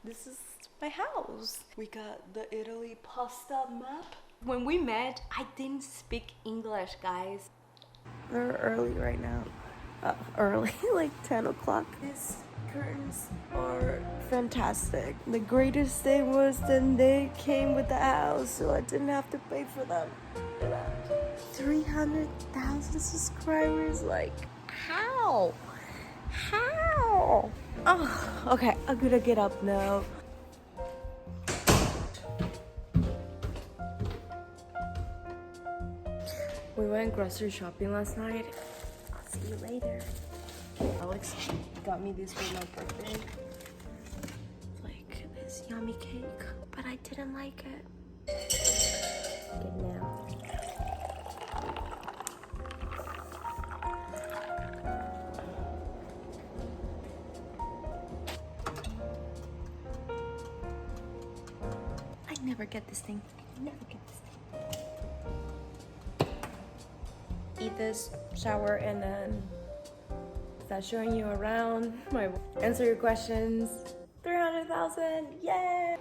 This is my house. We got the Italy pasta map. When we met, I didn't speak English, guys. They're early right now. Early, like 10 o'clock. These curtains are fantastic. The greatest thing was then they came with the house, so I didn't have to pay for them. 300,000 subscribers, like, how? How? Oh, okay, I'm gonna get up now. We went grocery shopping last night. I'll see you later. Alex got me this for my birthday. Like this yummy cake, but I didn't like it. Good now. I never get this thing. Never get this thing. Eat this, shower, and then start showing you around. Answer your questions. 300,000, yay!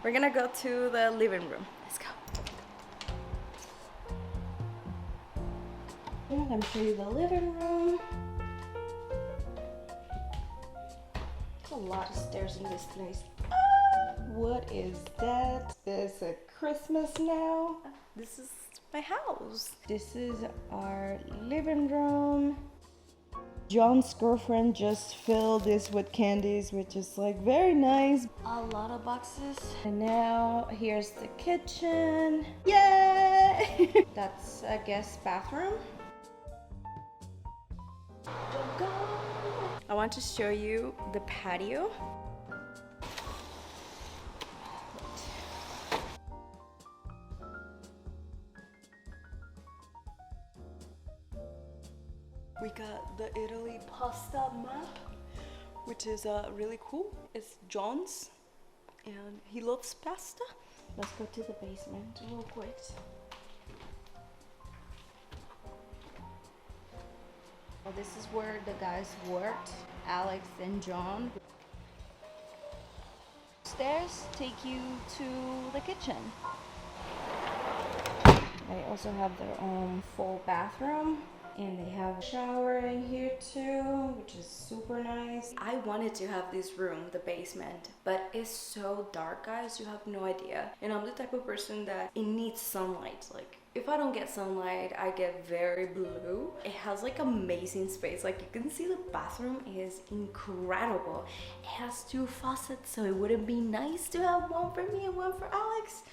We're gonna go to the living room. Let's go. I'm gonna show you the living room. There's a lot of stairs in this place. What is that? There's a Christmas now. This is my house. This is our living room. John's girlfriend just filled this with candies, which is like very nice. A lot of boxes. And now here's the kitchen. Yay! That's a guest bathroom. I want to show you the patio. We got the Italy pasta map, which is really cool. It's John's, and he loves pasta. Let's go to the basement real quick. Well, this is where the guys worked, Alex and John. Stairs take you to the kitchen. They also have their own full bathroom. And they have a shower in here too, which is super nice. I wanted to have this room, the basement, but it's so dark, guys, you have no idea. And I'm the type of person that it needs sunlight. Like, if I don't get sunlight, I get very blue. It has like amazing space. Like, you can see the bathroom is incredible. It has 2 faucets, so it wouldn't be nice to have one for me and one for Alex.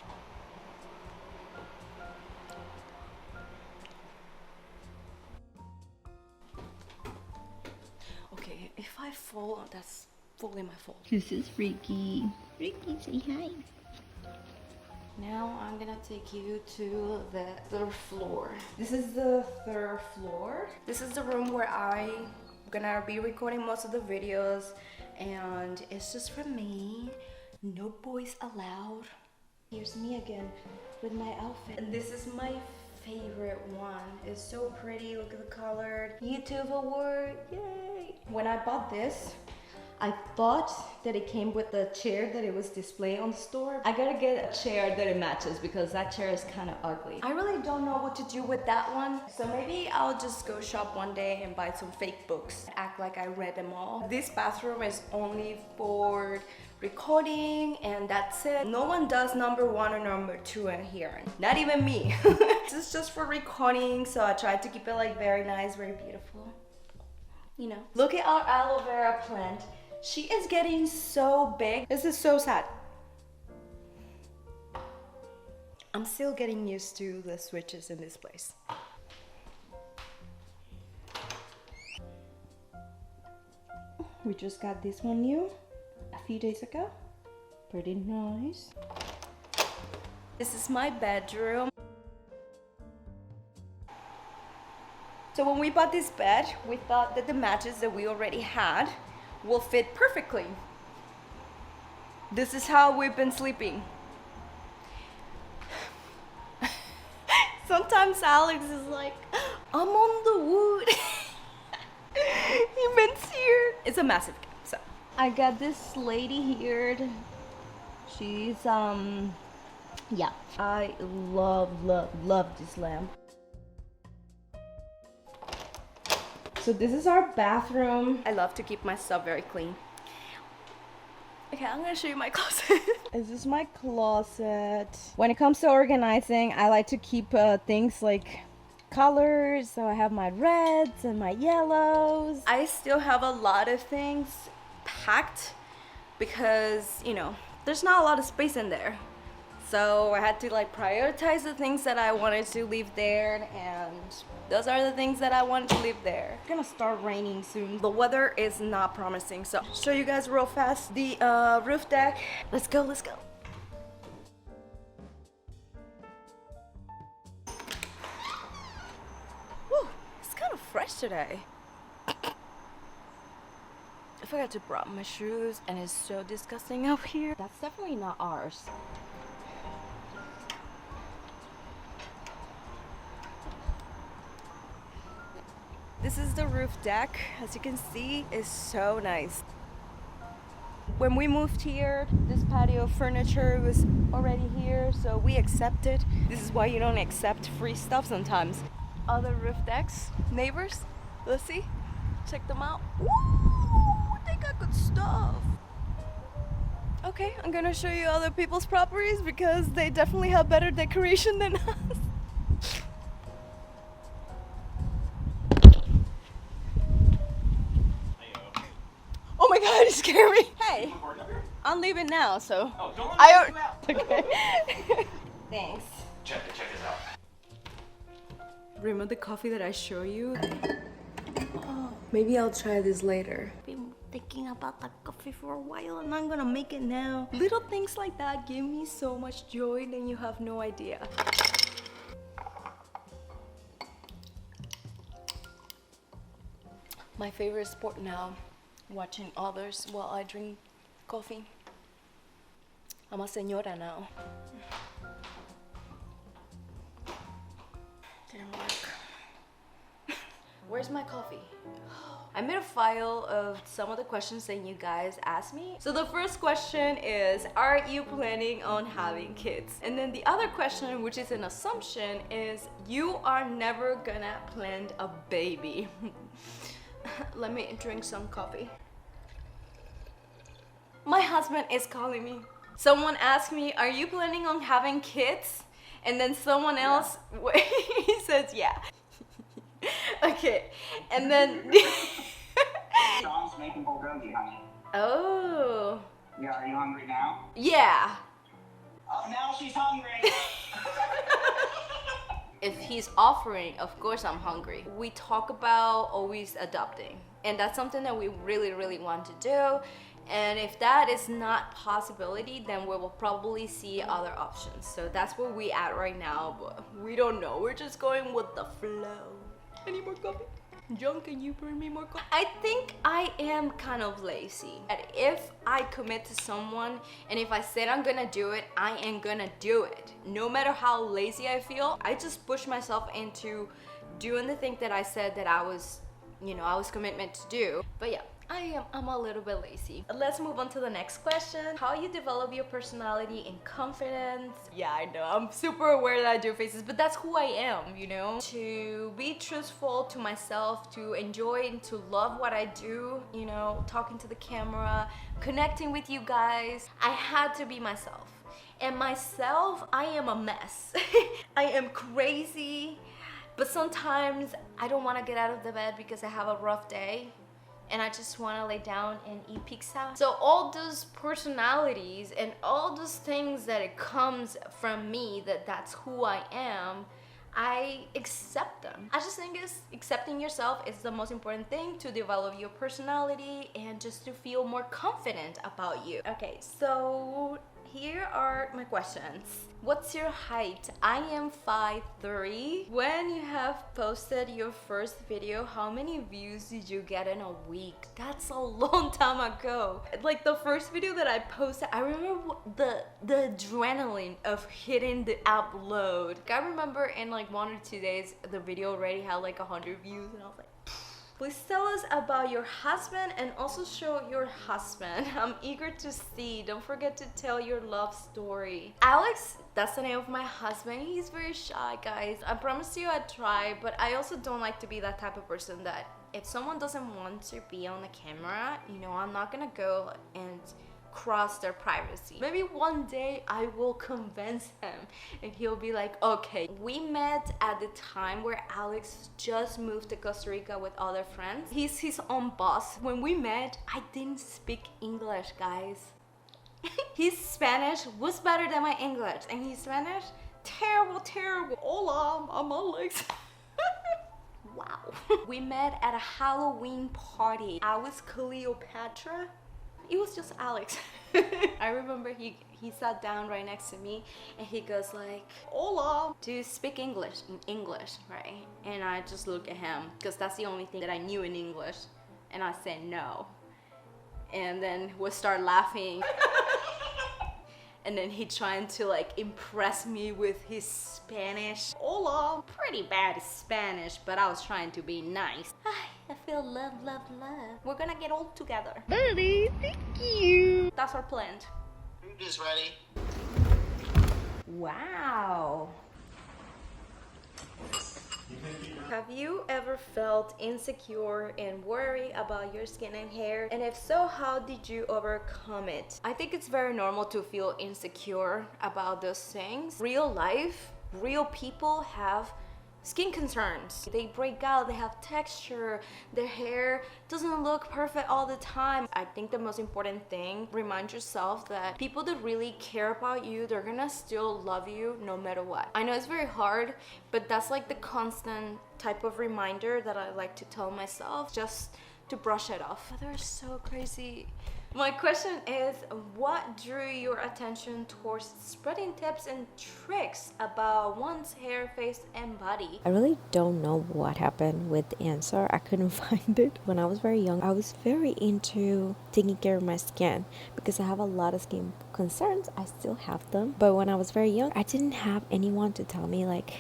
If I fall, that's fully my fault. This is Ricky. Ricky, say hi. Now I'm gonna take you to the 3rd floor. This is the 3rd floor. This is the room where I'm gonna be recording most of the videos, and it's just for me. No boys allowed. Here's me again with my outfit. And this is my favorite one. It's so pretty. Look at the color. YouTube award. Yay! When I bought this, I thought that it came with the chair that it was displaying on the store. I gotta get a chair that it matches because that chair is kind of ugly. I really don't know what to do with that one. So maybe I'll just go shop one day and buy some fake books. Act like I read them all. This bathroom is only for recording, and that's it. No one does number 1 or number 2 in here. Not even me. This is just for recording, so I tried to keep it like very nice, very beautiful. You know. Look at our aloe vera plant. She is getting so big. This is so sad. I'm still getting used to the switches in this place. We just got this one new a few days ago. Pretty nice. This is my bedroom. So when we bought this bed, we thought that the mattress that we already had will fit perfectly. This is how we've been sleeping. Sometimes Alex is like, I'm on the wood. He vents here. It's a massive cat, so. I got this lady here. She's, yeah. I love this lamp. So this is our bathroom. I love to keep my stuff very clean. Okay, I'm gonna show you my closet. This is my closet. When it comes to organizing, I like to keep things like colors. So I have my reds and my yellows. I still have a lot of things packed because, you know, there's not a lot of space in there. So I had to like prioritize the things that I wanted to leave there, and those are the things that I wanted to leave there. It's gonna start raining soon. The weather is not promising, so I'll show you guys real fast the roof deck. Let's go. Whew, it's kind of fresh today. I forgot to bring my shoes, and it's so disgusting up here. That's definitely not ours. This is the roof deck. As you can see, it's so nice. When we moved here, this patio furniture was already here, so we accepted. This is why you don't accept free stuff sometimes. Other roof decks, neighbors, let's see. Check them out. Ooh, they got good stuff. Okay, I'm gonna show you other people's properties because they definitely have better decoration than us. Oh my god, you scared me. Hey, I'm leaving now, so. Oh, don't let me out. Okay. Thanks. Check this out. Remember the coffee that I showed you? Oh, maybe I'll try this later. I've been thinking about that coffee for a while and I'm gonna make it now. Little things like that give me so much joy and you have no idea. My favorite sport now. Watching others while I drink coffee. I'm a señora now. Didn't work. Where's my coffee? I made a file of some of the questions that you guys asked me. So the first question is, are you planning on having kids? And then the other question, which is an assumption, is you are never gonna plan a baby. Let me drink some coffee. My husband is calling me. Someone asked me, are you planning on having kids? And then someone else, he says, yeah. Okay, and then... Sean's making bulgogi, honey. Oh. Yeah, are you hungry now? Yeah. Oh, now she's hungry. If he's offering, of course I'm hungry. We talk about always adopting, and that's something that we really want to do. And if that is not possibility, then we will probably see other options. So that's where we at right now, but we don't know. We're just going with the flow. Any more coffee? John, can you bring me more coffee? I think I am kind of lazy. And if I commit to someone, and if I said I'm gonna do it, I am gonna do it. No matter how lazy I feel, I just push myself into doing the thing that I said that I was committed to do. But yeah. I'm a little bit lazy. Let's move on to the next question. How you develop your personality and confidence? Yeah, I know, I'm super aware that I do faces, but that's who I am, you know? To be truthful to myself, to enjoy and to love what I do, you know, talking to the camera, connecting with you guys. I had to be myself. And myself, I am a mess. I am crazy, but sometimes I don't want to get out of the bed because I have a rough day. And I just want to lay down and eat pizza. So all those personalities and all those things that it comes from me, that's who I am, I accept them. I just think accepting yourself is the most important thing to develop your personality and just to feel more confident about you. Okay, so here are my questions. What's your height? I am 5'3". When you have posted your first video, how many views did you get in a week? That's a long time ago. Like the first video that I posted, I remember the adrenaline of hitting the upload. I remember in like 1 or 2 days, the video already had like 100 views, and I was like, please tell us about your husband and also show your husband. I'm eager to see. Don't forget to tell your love story. Alex, that's the name of my husband. He's very shy, guys. I promise you I'd try, but I also don't like to be that type of person that if someone doesn't want to be on the camera, you know, I'm not gonna go and cross their privacy. Maybe one day I will convince him and he'll be like, okay. We met at the time where Alex just moved to Costa Rica with other friends. He's his own boss. When we met, I didn't speak English, guys. His Spanish was better than my English, and his Spanish, terrible. Hola, I'm Alex. Wow. We met at a Halloween party. I was Cleopatra. It was just Alex. I remember he sat down right next to me and he goes like, hola. Do you speak English? In English, right? And I just look at him because that's the only thing that I knew in English. And I said no. And then we start laughing. And then he trying to like impress me with his Spanish. Hola. Pretty bad Spanish, but I was trying to be nice. I feel love. We're gonna get old together. Buddy, thank you. That's our plan. Food is ready. Wow. Have you ever felt insecure and worried about your skin and hair? And if so, how did you overcome it? I think it's very normal to feel insecure about those things. Real life, real people have skin concerns. They break out, they have texture, their hair doesn't look perfect all the time. I think the most important thing, remind yourself that people that really care about you, they're gonna still love you no matter what. I know it's very hard, but that's like the constant type of reminder that I like to tell myself just to brush it off. They're so crazy. My question is, what drew your attention towards spreading tips and tricks about one's hair, face, and body? I really don't know what happened with the answer. I couldn't find it. When I was very young, I was very into taking care of my skin because I have a lot of skin concerns. I still have them. But when I was very young, I didn't have anyone to tell me like,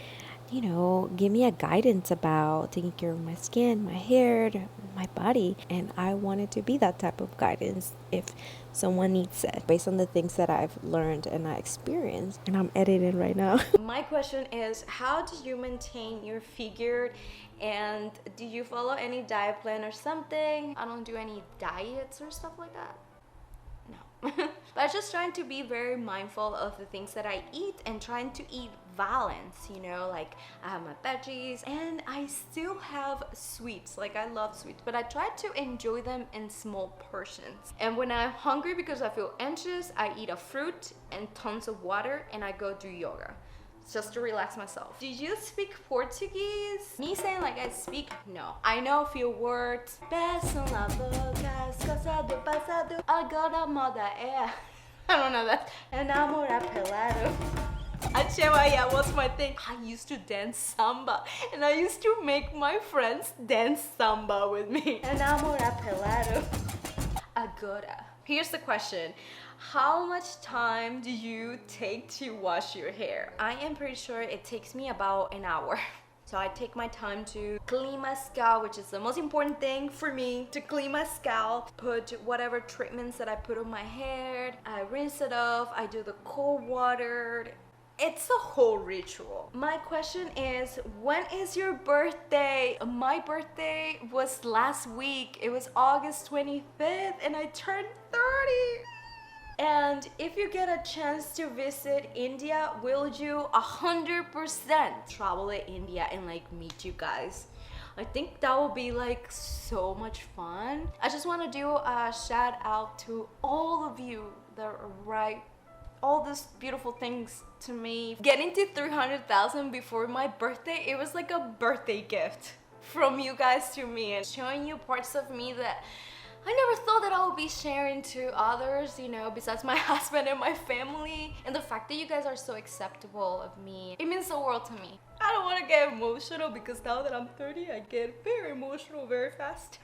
you know, give me a guidance about taking care of my skin, my hair, my body. And I wanted to be that type of guidance if someone needs it, based on the things that I've learned and I experienced. And I'm editing right now. My question is, how do you maintain your figure? And do you follow any diet plan or something? I don't do any diets or stuff like that. No. But I'm just trying to be very mindful of the things that I eat and trying to eat balance, you know, like I have my veggies and I still have sweets. Like I love sweets, but I try to enjoy them in small portions. And when I'm hungry because I feel anxious, I eat a fruit and tons of water and I go do yoga just to relax myself. Do you speak Portuguese? Me saying like I speak, no. I know a few words. Beso na boca, escoça do passado, agora a moda é. I don't know that. Enamorar pelado. Achevaya was my thing. I used to dance samba and I used to make my friends dance samba with me. Enamorar pelado. Agora. Here's the question. How much time do you take to wash your hair? I am pretty sure it takes me about an hour. So I take my time to clean my scalp, which is the most important thing for me, to clean my scalp, put whatever treatments that I put on my hair, I rinse it off, I do the cold water. It's a whole ritual. My question is, when is your birthday? My birthday was last week. It was August 25th and I turned 30. And if you get a chance to visit India, will you 100% travel to India and like meet you guys? I think that will be like so much fun. I just want to do a shout out to all of you that write all these beautiful things to me. Getting to 300,000 before my birthday, it was like a birthday gift from you guys to me and showing you parts of me that I never thought that I would be sharing to others, you know, besides my husband and my family. And the fact that you guys are so acceptable of me, it means the world to me. I don't want to get emotional because now that I'm 30, I get very emotional very fast.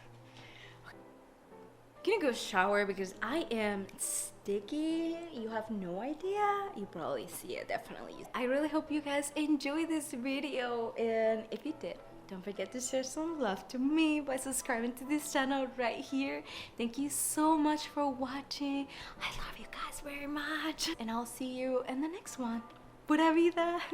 Gonna go shower because I am sticky. You have no idea. You probably see it, definitely. I really hope you guys enjoy this video, and if you did, don't forget to share some love to me by subscribing to this channel right here. Thank you so much for watching. I love you guys very much, and I'll see you in the next one. Pura Vida.